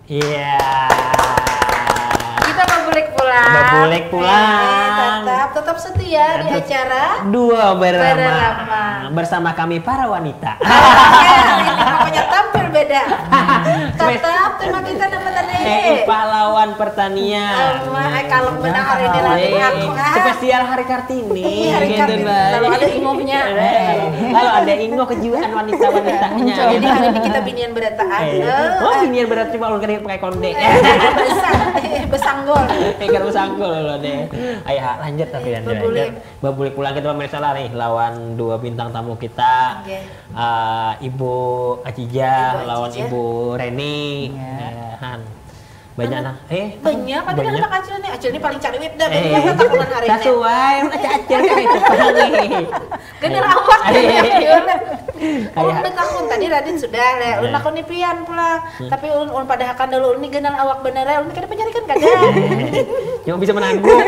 Iya. Kita Babulek pulang. Babulek pulang. Tetap setia di acara Dua Berama bersama kami para wanita. Ini pokoknya tampil beda. Tetap tema kita dapat pahlawan pertanian. Kalau benar hari ini lagi aku spesial Hari Kartini. Hari Kartini. Kalau ada ingohnya. Kalau ada ingoh kejuan wanita-wanitanya. Jadi hari ini kita binian berataan. Oh, binian berat cuma ulun kan pakai konde. Besanggol. Ikan besanggol loh deh. Ayo lanjut tapi Babulek pulang kita pemirsa lah nih lawan dua bintang tamu kita. Ibu Acija lawan Ibu Reni. Han. Banyak nah. Banyak kan anak Acil nih. Acil ini paling cari wit dah. Takulan hari ini. Sesuai Acil kan itu nih. Gener awak. Udah takun tadi Radin sudah le. Ulun takun ni pian pula. Tapi ulun pada akan dulu ini gener awak bener ya. Ulun kada penyarikan kada. Cuma bisa menanggung.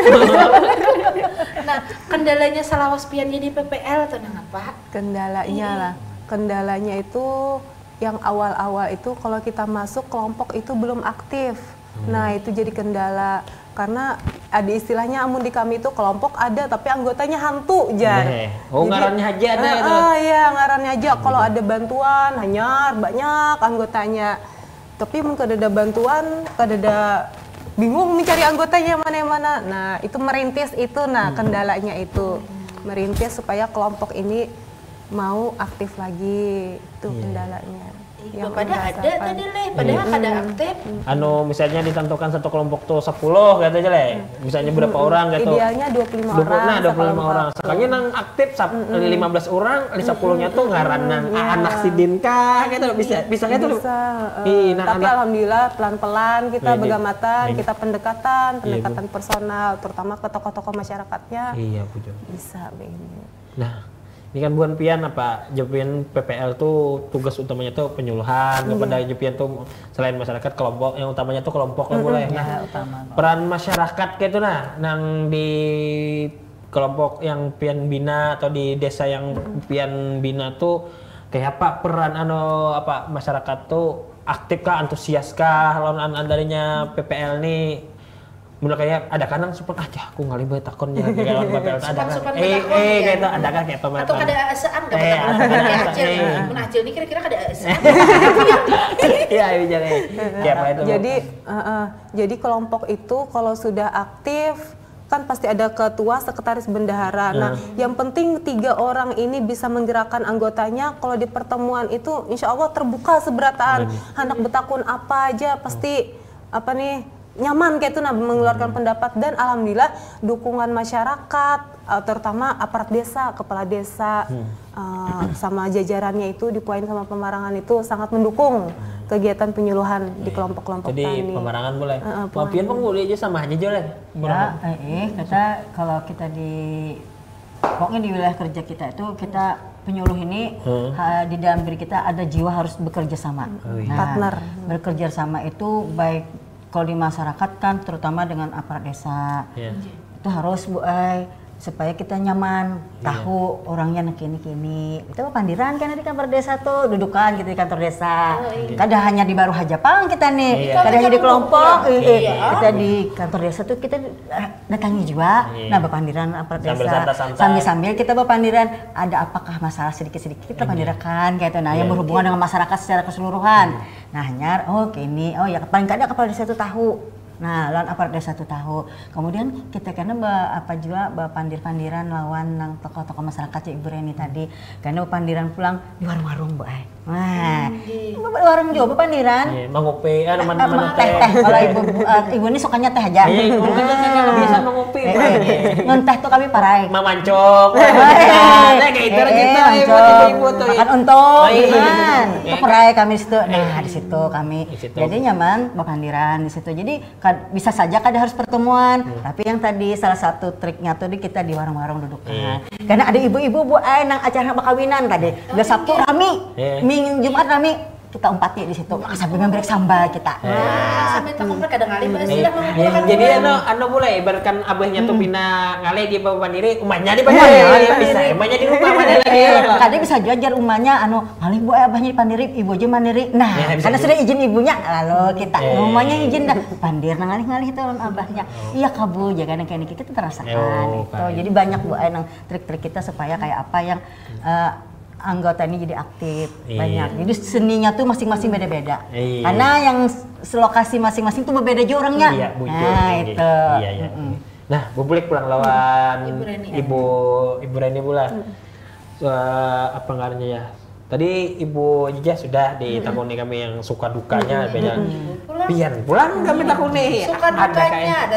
Nah, kendalanya salawas pian jadi PPL tenang apa? Kendalanya lah. Kendalanya itu yang awal-awal itu kalau kita masuk kelompok itu belum aktif. Nah, itu jadi kendala karena ada istilahnya amun di kami itu kelompok ada tapi anggotanya hantu jar. Oh, ngarannya aja ada itu. Iya, ngarannya aja. Kalau ada bantuan hanya banyak anggotanya. Tapi mungkin kada ada bantuan, kada ada bingung mencari anggotanya mana-mana. Nah, itu merintis itu kendalanya itu. Merintis supaya kelompok ini mau aktif lagi. Itu kendalanya. Padahal ada tadi le, padahal kada aktif. Misalnya ditentukan satu kelompok tuh 10 kata aja le. Misalnya berapa orang gitu. Idealnya 25 orang. Nah, 25 orang. Sekarang nang aktif 15 orang, 10-nya tuh ngaran nang anak sidin kah gitu bisa gitu. Bisa. Tapi alhamdulillah pelan-pelan kita begamatan, kita pendekatan personal terutama ke tokoh-tokoh masyarakatnya. Iya, pujo. Bisa begini. Nah, ini kan bukan pian apa Jepian PPL tuh tugas utamanya tuh penyuluhan kepada Jepian tuh selain masyarakat kelompok yang utamanya tuh kelompok lah boleh. Nah, peran masyarakat kayak itu nang di kelompok yang pian bina atau di desa yang pian bina tuh kayak apa peran masyarakat tuh aktif kah antusias kah lawan adanya PPL nih. Mulai kayak ada kanang support aja aku ngali bae takon ya kayak PPL ada kan kayak itu ada kan kayak tomat atau kada asaan enggak kayak Acil mun Acil ini kira-kira kada asaan iya bicara kayak apa itu jadi kelompok itu kalau sudah aktif kan pasti ada ketua, sekretaris bendahara. Nah, yang penting 3 orang ini bisa menggerakkan anggotanya. Kalau di pertemuan itu insya Allah terbuka seberataan hendak betakun apa aja pasti nyaman kayak itu mengeluarkan pendapat dan alhamdulillah dukungan masyarakat terutama aparat desa, kepala desa sama jajarannya itu di poin sama pemarangan itu sangat mendukung kegiatan penyuluhan di kelompok-kelompok tani. Jadi pemarangan boleh. Papian boleh aja sama aja jalan. Ya, kita kalau kita pokoknya di wilayah kerja kita itu kita penyuluh ini di dalam diri kita ada jiwa harus bekerja sama. Partner. Bekerja sama itu baik kalau di masyarakat kan terutama dengan aparat desa itu harus supaya kita nyaman tahu orangnya kini kita pandiran kan di kantor desa tuh dudukan gitu di kantor desa kada hanya di baru hajapang kita nih kada hanya di kelompok kita di kantor desa tuh kita datangi juga nah berpandiran aparat desa sambil kita berpandiran ada apakah masalah sedikit-sedikit kita pandirakan kayak itu nah yang berhubungan dengan masyarakat secara keseluruhan nah hanya ya paling kada kepala desa itu tahu. Nah, lawan aparat desa itu tahu. Kemudian kita karena juga pandir-pandiran lawan nang tokoh-tokoh masyarakat ya Ibu Reni tadi. Karena pandiran pulang di warung-warung Bu Ai. Nah, warung juga pandiran. Iya, mangopi mana teh. Kalau ibu ini sukanya teh aja. Iya, kalau bisa mangopi. Ngeteh tuh kami parai. Mamancok. Nah, kayak itu ibu tuh. Makan untung. Itu parai kami di situ. Nah, di situ kami. Jadi nyaman pandiran di situ. Jadi bisa saja kada harus pertemuan, tapi yang tadi salah satu triknya tuh kita di warung-warung dudukan. Karena ada ibu-ibu Bu Ai nang acara bakawinan tadi. Udah Sabtu rami, Minggu Jumat rami. kita umpati di situ sambil ngambil sambal kita. Sampai takut kadang kali sudah jadi anu mulai ibaratkan abahnya tuh pina ngale di bawah mandiri, umahnya di bawah bisa, umahnya di rumah mana lagi. Kadang bisa jajar umahnya anu malih bu abahnya di pandiri, ibu aja mandiri. Nah, karena sudah izin ibunya, lalu kita umahnya izin dah pandir ngalih-ngalih itu abahnya. Iya kabu jaga kayak kita terasakan itu. Jadi banyak bu nang trik-trik kita supaya kayak apa yang anggota ini jadi aktif banyak. Jadi seninya tuh masing-masing beda-beda. Karena yang selokasi masing-masing tuh berbeda juga orangnya. Iya, Bu. Nah, itu. Iya. Nah, Bu Bulik pulang lawan Ibu Reni pula. Apa ngarannya ya? Tadi Ibu Jijah sudah ditakuni kami yang suka dukanya banyak. Pian pulang kami takuni.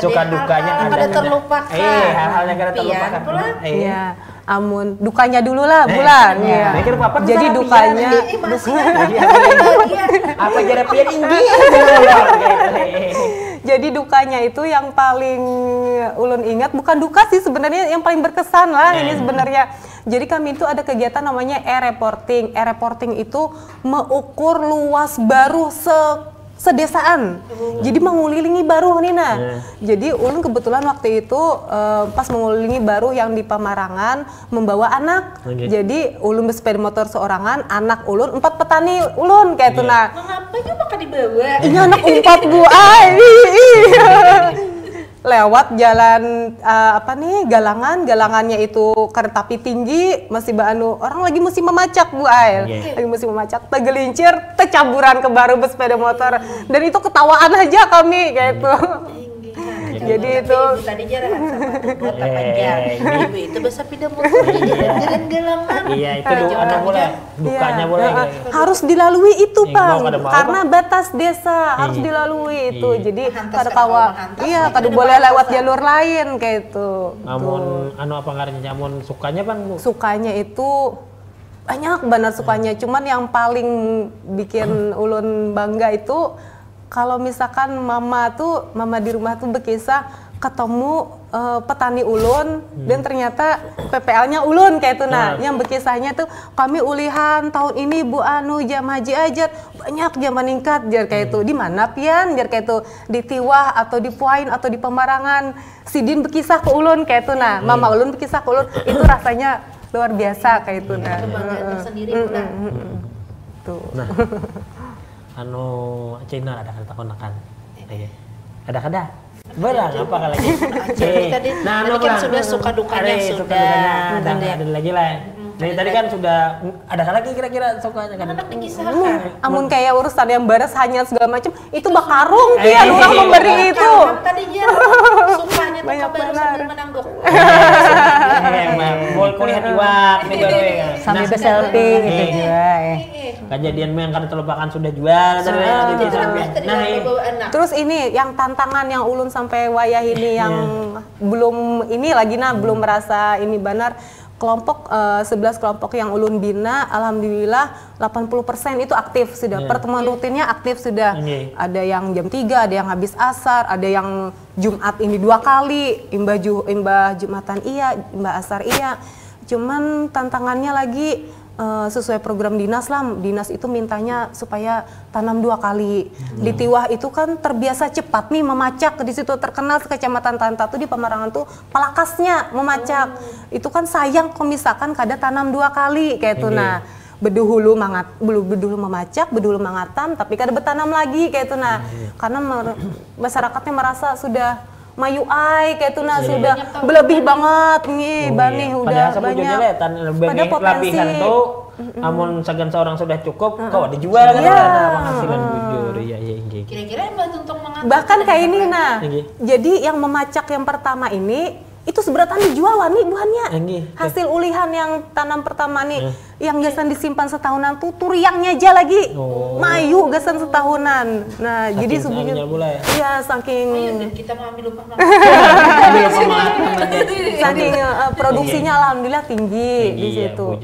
Suka dukanya ada terlupakan. Hal-hal yang kada terlupakan. Iya. Amun dukanya dulu lah bulan ya. Jadi dukanya apa jadi pian inggi. Jadi dukanya itu yang paling ulun ingat bukan duka sih sebenarnya yang paling berkesan lah ini sebenarnya. Jadi kami itu ada kegiatan namanya e-reporting. E-reporting itu mengukur luas baru sedesaan. Jadi mengulilingi baru nih nah. Jadi ulun kebetulan waktu itu pas mengulilingi baru yang di Pamarangan membawa anak. Jadi ulun bersepeda motor seorangan, anak ulun 4 petani ulun kayak itu nah. Mengapa juga bakal dibawa? Ini anak 4 bu lewat jalan galangannya itu kereta api tinggi masih orang lagi musim memacak bu Ail lagi musim memacak tegelincir tecaburan ke baru bersepeda motor dan itu ketawaan aja kami kayak itu. Jadi itu tadi jarak sama panjang. Ibu itu bersepeda motor jalan galangan. Iya, itu boleh. Dukanya boleh. Harus dilalui itu, Bang. Karena batas desa harus dilalui itu. Jadi kada kada boleh lewat jalur lain kayak itu. Namun apa ngarannya? Namun sukanya, Bang? Sukanya itu banyak benar sukanya. Cuman yang paling bikin ulun bangga itu kalau misalkan mama di rumah tuh berkisah ketemu petani ulun dan ternyata PPL-nya ulun kayak itu nah. Yang berkisahnya tuh kami ulihan tahun ini Bu Anu jam haji ajat banyak jam meningkat jar kayak itu. Di mana pian jar kayak itu di Tiwah atau di Puain atau di Pemarangan. Sidin berkisah ke ulun kayak itu nah. Mama ulun berkisah ke ulun itu rasanya luar biasa kayak itu nah. Kebanggaan tersendiri pula. Tuh. Nah. Cina ada kata konakan. Ada berang apa kali lagi? Nah, kan sudah suka dukanya sudah. Ada lagi lah. Dari tadi kan sudah ada lagi kira-kira sukanya kan. Anak dikisahkan. Amun kayak urusan yang baras hanya segala macam itu bakarung pian orang memberi itu. Tadi dia sukanya tuh kabar sambil menangguk. Mau kuliah iwak nih baru ya. Sambil selfie gitu juga Kejadian yang kan terlupakan sudah jual terus ini yang tantangan yang ulun sampai wayah ini yang belum ini lagi belum merasa ini benar kelompok 11 kelompok yang ulun bina alhamdulillah 80% itu aktif sudah pertemuan rutinnya aktif sudah ada yang jam 3 ada yang habis asar ada yang Jumat ini 2 kali imbah Jumatan imbah asar cuman tantangannya lagi sesuai program dinas lah, dinas itu mintanya supaya tanam 2 kali. Di Tiwah itu kan terbiasa cepat nih memacak, di situ terkenal sekecamatan Tanta tuh di Pemarangan tuh pelakasnya memacak. Itu kan sayang kalau misalkan kada tanam 2 kali kayak itu nah. Bedulu memacak, bedulu mangatam, tapi kada bertanam lagi kayak itu nah. Karena masyarakatnya merasa sudah mayu kayak itu nah sudah berlebih banget nih bani udah banyak pada potensi tuh amun segan seorang sudah cukup kau dijual kan penghasilan bujur kira-kira yang bantu untuk mengatur bahkan kayak ini nah jadi yang memacak yang pertama ini itu seberatan dijual nih buahnya hasil ulihan yang tanam pertama nih yang gasan disimpan setahunan tuh turiangnya aja lagi mayu gasan setahunan nah saking jadi sebenarnya iya saking kita mau ambil upah saking produksinya alhamdulillah tinggi di situ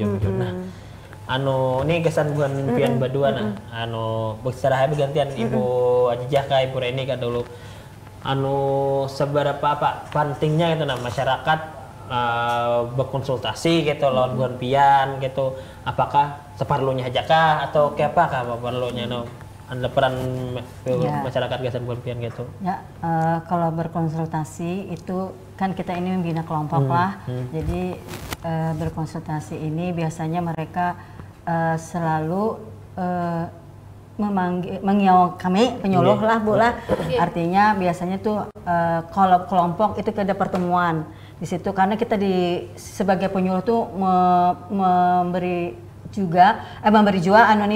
ini kesan buan pian badua berserah bergantian Ibu Ajijah ka Ibu Reni ka dulu seberapa pentingnya itu masyarakat berkonsultasi gitu lawan buan pian gitu, apakah seperlunya aja kah atau kayak apa kah perlunya ada peran masyarakat gesan buan pian gitu ya. Kalau berkonsultasi itu kan kita ini membina kelompok lah, jadi berkonsultasi ini biasanya mereka selalu mengiau kami penyuluh lah Bu lah. Artinya biasanya tuh kalau kelompok itu ada pertemuan di situ, karena kita sebagai penyuluh tuh memberi juga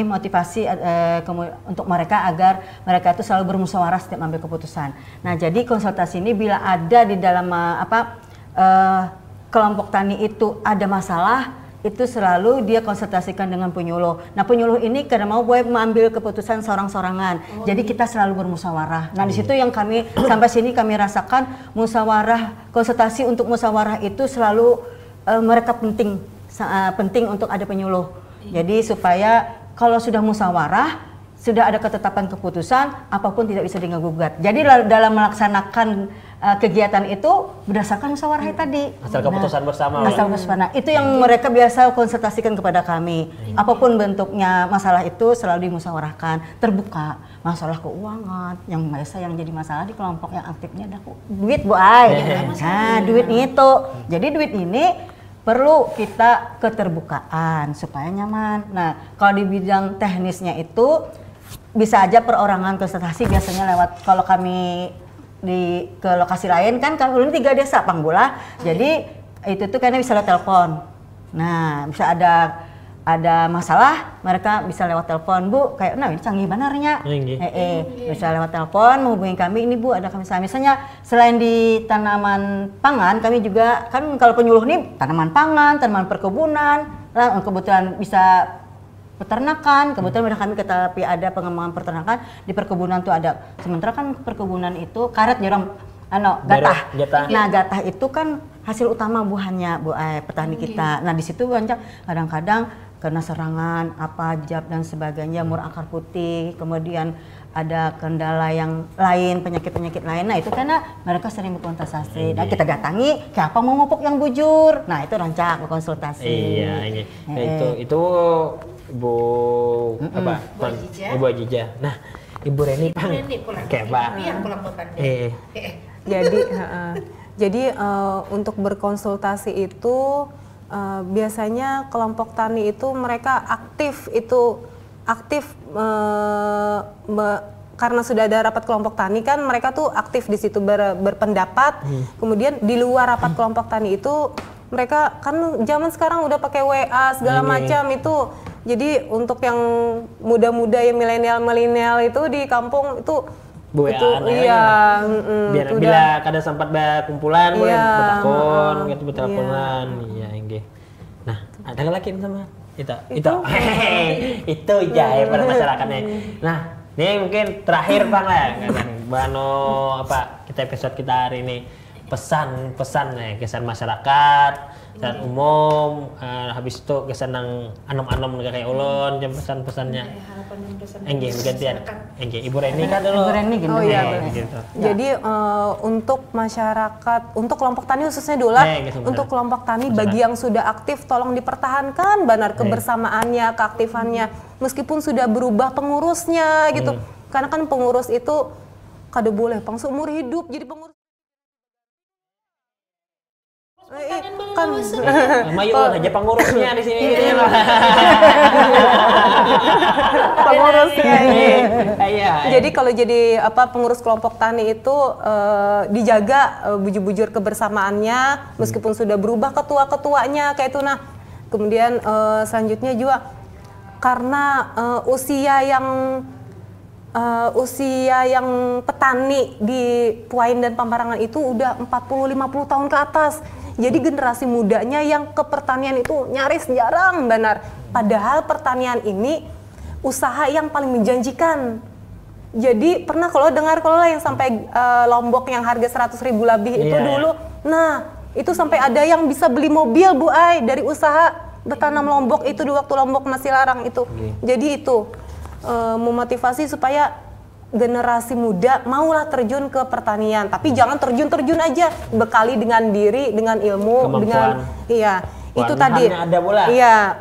motivasi untuk mereka agar mereka itu selalu bermusyawarah setiap ambil keputusan. Nah, jadi konsultasi ini bila ada di dalam kelompok tani itu ada masalah, itu selalu dia konsultasikan dengan penyuluh. Nah, penyuluh ini karena mau boleh mengambil keputusan seorang-sorangan. Jadi kita selalu bermusyawarah. Nah, di situ yang kami sampai sini kami rasakan musyawarah, konsultasi untuk musyawarah itu selalu mereka penting untuk ada penyuluh. Jadi supaya kalau sudah musyawarah, sudah ada ketetapan keputusan, apapun tidak bisa diganggu-gugat. Jadi dalam melaksanakan kegiatan itu berdasarkan musyawarah tadi. Asal keputusan bersama. Asal keputusan. Itu yang mereka biasa konsultasikan kepada kami. Apapun bentuknya masalah itu selalu dimusyawarahkan, terbuka. Masalah keuangan, yang biasa yang jadi masalah di kelompok yang aktifnya ada duit Bu Ai. Nah, duit itu. Jadi duit ini perlu kita keterbukaan supaya nyaman. Nah, kalau di bidang teknisnya itu bisa aja perorangan konsultasi biasanya lewat, kalau kami ke lokasi lain kan kami 3 desa Pangbula. Jadi itu tuh karena bisa lewat telepon. Nah, bisa ada masalah mereka bisa lewat telepon, Bu, kayak ini canggih banarnya. Bisa lewat telepon menghubungi kami, ini Bu ada kami misalnya selain di tanaman pangan, kami juga kan kalau penyuluh nih tanaman pangan, tanaman perkebunan, kebetulan bisa peternakan, kebetulan kami tapi ada pengembangan peternakan di perkebunan tuh ada. Sementara kan perkebunan itu karet jorong gatah. Nah, gatah itu kan hasil utama buahnya Bu petani kita. Nah, di situ banyak kadang-kadang kena serangan jab dan sebagainya, jamur akar putih, kemudian ada kendala yang lain, penyakit-penyakit lain. Nah, itu karena mereka sering berkonsultasi. Nah, kita datangi, siapa mau ngupuk yang bujur. Nah, itu rancak berkonsultasi. Iya. Nah, itu Ibu Ibu Ajija. Nah, Ibu Reni kayak Pak. Jadi untuk berkonsultasi itu biasanya kelompok tani itu mereka aktif karena sudah ada rapat kelompok tani kan mereka tuh aktif di situ berpendapat. Kemudian di luar rapat kelompok tani itu mereka kan zaman sekarang udah pakai WA segala macam itu. Jadi untuk yang muda-muda yang milenial itu di kampung itu biar bila kada sempat berkumpulan boleh bertakon gitu berteleponan. Iya, enggih. Nah, ada lagi sama itu aja pada masyarakatnya. Nah, ini mungkin terakhir Bang lah bano kita episode kita hari ini, pesan kesan masyarakat dan umum, habis itu kesan nang anom-anom kayak ulun jam pesan-pesannya. Enggih gantian. Enggih Ibu Reni kan dulu. Ibu Reni gitu. Gitu. Jadi untuk masyarakat, untuk kelompok tani khususnya dulu untuk kelompok tani bagi yang sudah aktif tolong dipertahankan benar kebersamaannya, keaktifannya meskipun sudah berubah pengurusnya gitu. Karena kan pengurus itu kada boleh seumur hidup jadi pengurus. Kan Mayu aja pengurusnya di sini gitu ya. Pengurusnya ini. Jadi kalau jadi pengurus kelompok tani itu dijaga bujur-bujur kebersamaannya meskipun sudah berubah ketua-ketuanya kayak itu. Nah, kemudian selanjutnya juga karena usia yang petani di Puain dan Pambarangan itu udah 40-50 tahun ke atas. Jadi generasi mudanya yang ke pertanian itu nyaris jarang benar. Padahal pertanian ini usaha yang paling menjanjikan. Jadi pernah kalau dengar yang sampai lombok yang harga 100.000 lebih itu dulu. Nah, itu sampai ada yang bisa beli mobil Bu Ai dari usaha bertanam lombok itu di waktu lombok masih larang itu. Jadi itu memotivasi supaya generasi muda maulah terjun ke pertanian, tapi jangan terjun aja, bekali dengan diri, dengan ilmu, Kemampuan. dengan itu tadi. Ada pula. Iya.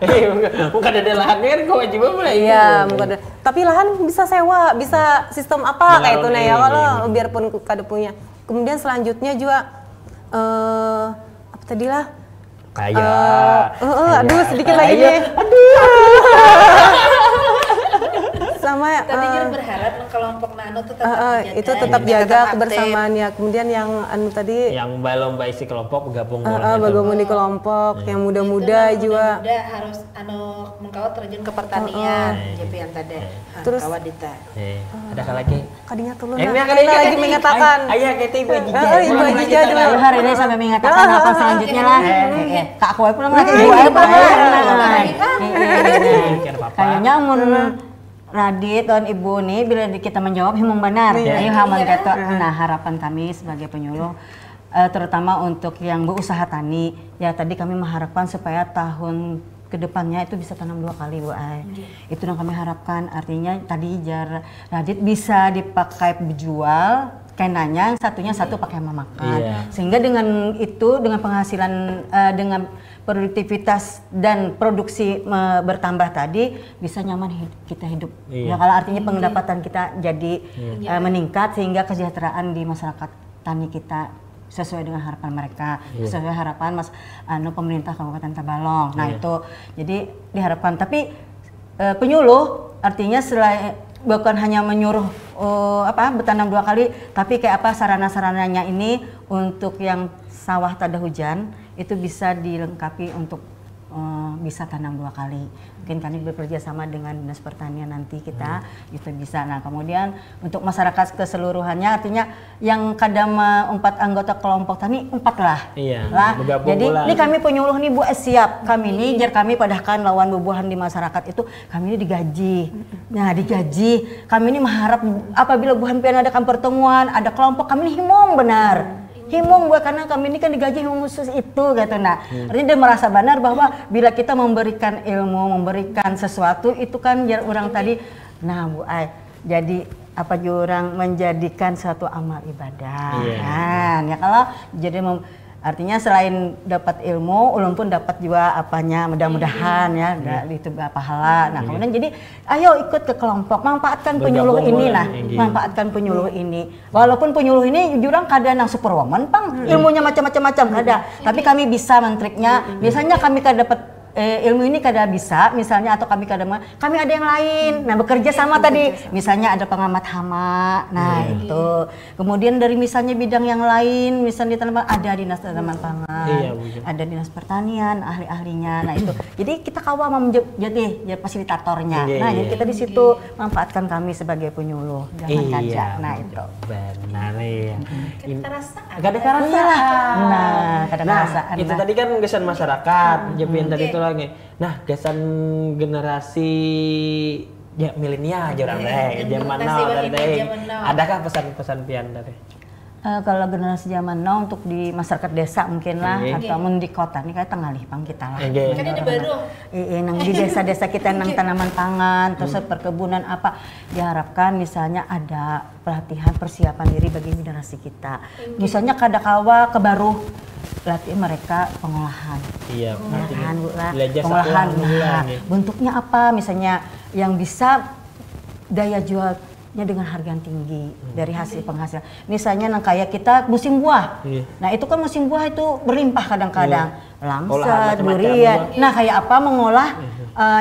Bukan ada lahannya kan kewajiban pula. Iya, bukan. Tapi lahan bisa sewa, bisa sistem apa kayak itu ya kalau biarpun kada punya. Kemudian selanjutnya juga apa tadi lah? Kayak aduh sedikit lagi nih. Sama Tadi jangan berharap kelompok nano tetap itu tetap jaga kebersamaan ya. Kemudian yang tadi yang lomba isi kelompok gabung bergabung di kelompok yang muda-muda juga. Muda harus mengkawat terjun ke pertanian. JP yang tadi. Terus kawat dita. Ada lagi? Kadinya tuh lagi mengatakan. Ayah kita ibu Jija. Ibu Jija dulu. Hari ini sampai mengatakan apa selanjutnya lah. Kak aku pulang lagi. Kayaknya Radit dan Ibu nih bila kita menjawab himung benar. Ayo haman kata. Nah, harapan kami sebagai penyuluh terutama untuk yang berusaha tani, ya tadi kami mengharapkan supaya tahun kedepannya itu bisa tanam 2 kali Bu Ai. Itu yang kami harapkan, artinya tadi jar Radit bisa dipakai dijual, kenanya satunya satu pakai memakan. Sehingga dengan itu, dengan penghasilan dengan produktivitas dan produksi bertambah tadi bisa nyaman kita hidup. Ya kalau artinya pendapatan kita jadi meningkat sehingga kesejahteraan di masyarakat tani kita sesuai dengan harapan mereka, sesuai harapan pemerintah Kabupaten Tabalong. Nah itu jadi diharapkan. Tapi penyuluh artinya selain bukan hanya menyuruh bertanam 2 kali, tapi kayak apa sarana-sarananya ini untuk yang sawah tada hujan itu bisa dilengkapi untuk bisa tanam 2 kali. Mungkin kami bekerja sama dengan Dinas Pertanian nanti kita itu bisa. Nah kemudian untuk masyarakat keseluruhannya artinya yang kadang 4 anggota kelompok tani 4 lah. Jadi ini kami penyuluh nih Bu siap. Kami ini jar kami padahkan lawan bubuhan di masyarakat itu kami ini digaji. Nah digaji kami ini mengharap apabila buhan pian adakan pertemuan ada kelompok kami ini himong benar. Himung buat karena kami ini kan digaji khusus itu gitu. Nah, artinya dia merasa benar bahwa bila kita memberikan ilmu, memberikan sesuatu itu kan orang tadi. Nah, Bu Ai, jadi apa jurang menjadikan suatu amal ibadah. Kan ya kalau jadi artinya selain dapat ilmu, ulun pun dapat juga apanya mudah-mudahan ya itu pahala. Nah, kemudian jadi ayo ikut ke kelompok, manfaatkan penyuluh ini lah, manfaatkan penyuluh ini. Walaupun penyuluh ini jurang kadang yang superwoman, Pang, ilmunya macam-macam ada. Tapi kami bisa mentriknya. Biasanya kami kada dapat ilmu ini kada bisa, misalnya atau kami ada yang lain. Nah, bekerja sama tadi, misalnya ada pengamat hama. Nah, itu. Kemudian dari misalnya bidang yang lain, misalnya di tanaman ada dinas tanaman pangan, ada dinas pertanian, ahli-ahlinya. Nah, itu. Jadi kita kawal jadi fasilitatornya. Nah, jadi kita di situ manfaatkan kami sebagai penyuluh. Jangan kaca. Nah, itu. Benar ya. Gak ada kerasaan. Nah, kada kerasaan. Itu tadi kan kesan masyarakat, Jepian tadi itu lagi. Nah, kesan generasi milenial zaman now dari adakah pesan-pesan pian dari? Kalau generasi zaman now untuk di masyarakat desa mungkin lah atau di kota ini kayak tengalih pang kita lah. Kan ada baru. Nang di desa-desa kita nang tanaman pangan terus perkebunan apa diharapkan misalnya ada pelatihan persiapan diri bagi generasi kita. Misalnya kadakawa kebaru latih mereka pengolahan. Pengolahan Bu lah. Pengolahan. Bentuknya apa misalnya yang bisa daya jualnya dengan harga yang tinggi dari hasil penghasilan. Misalnya nang kayak kita musim buah. Nah, itu kan musim buah itu berlimpah kadang-kadang. Lamsat, durian. Nah, kayak apa mengolah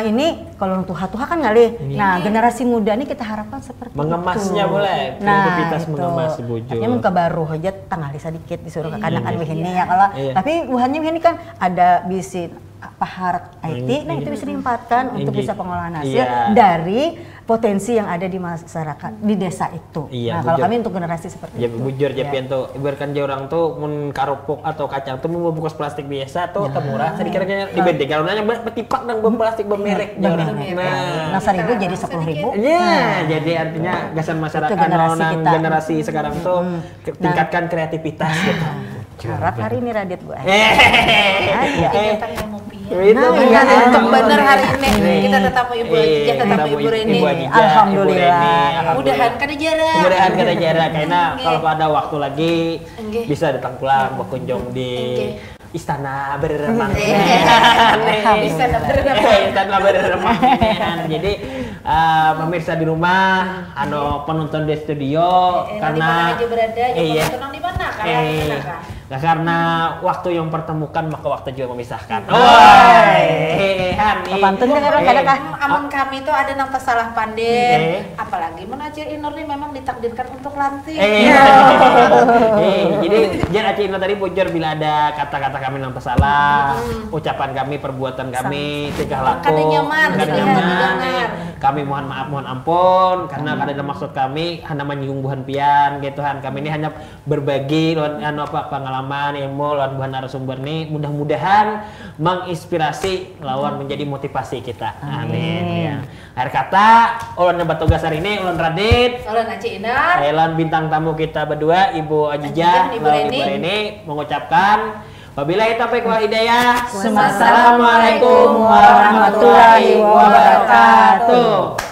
ini kalau tuha-tuha kan ngalih. Nah, generasi muda ini kita harapkan seperti mengemasnya itu. boleh. Nah, itu. Mengemas bujur. Artinya muka baru aja tanggali sedikit disuruh ke kanan ini ya kalau tapi buahnya ini kan ada bisi paharat IT, nah itu bisa dimanfaatkan untuk bisa pengolahan hasil dari potensi yang ada di masyarakat di desa itu. Nah, kalau kami untuk generasi seperti itu. Bujur Jepian tuh, ibaratkan orang tuh mun karupuk atau kacang tuh mau bungkus plastik biasa tuh murah sedikit-sedikit dibanding kalau nanya betipak dan plastik bermerek orang. Nah, 1.000 jadi 10.000. Jadi artinya gasan masyarakat generasi sekarang tuh tingkatkan kreativitas gitu. Harap hari ini Radit Bu. Itu Untuk bener hari ini kita tetap Ibu Ajijah, tetap Ibu Reni. Alhamdulillah. Mudahan kada jarak. Mudahan kada jarak karena kalau ada waktu lagi bisa datang pulang berkunjung di istana berremang. Istana berremang. Istana berremang. Jadi pemirsa di rumah, penonton di studio karena aja berada, iya. tenang di mana kan? Nah, karena waktu yang pertemukan maka waktu juga memisahkan. Pantun kadang-kadang amun kami itu ada nang salah panden, apalagi mun Acil Inur nih memang ditakdirkan untuk lantik. Jadi jangan Acil Inur tadi bocor bila ada kata-kata kami nang salah, ucapan kami, perbuatan kami, tingkah laku. Kada nyaman. Kami mohon maaf, mohon ampun karena kada ada maksud kami hanya menyinggung buhan pian gitu Han. Kami ini hanya berbagi pengalaman ilmu lawan buhan narasumber ini, mudah-mudahan menginspirasi lawan menjadi motivasi kita. Amin. Ya. Akhir kata, ulun yang bertugas hari ini ulun Radit, ulun Acil Inur, ulun bintang tamu kita berdua Ibu Ajijah, Ibu Reni mengucapkan wabillahi taufiq wal hidayah. Assalamualaikum warahmatullahi wabarakatuh.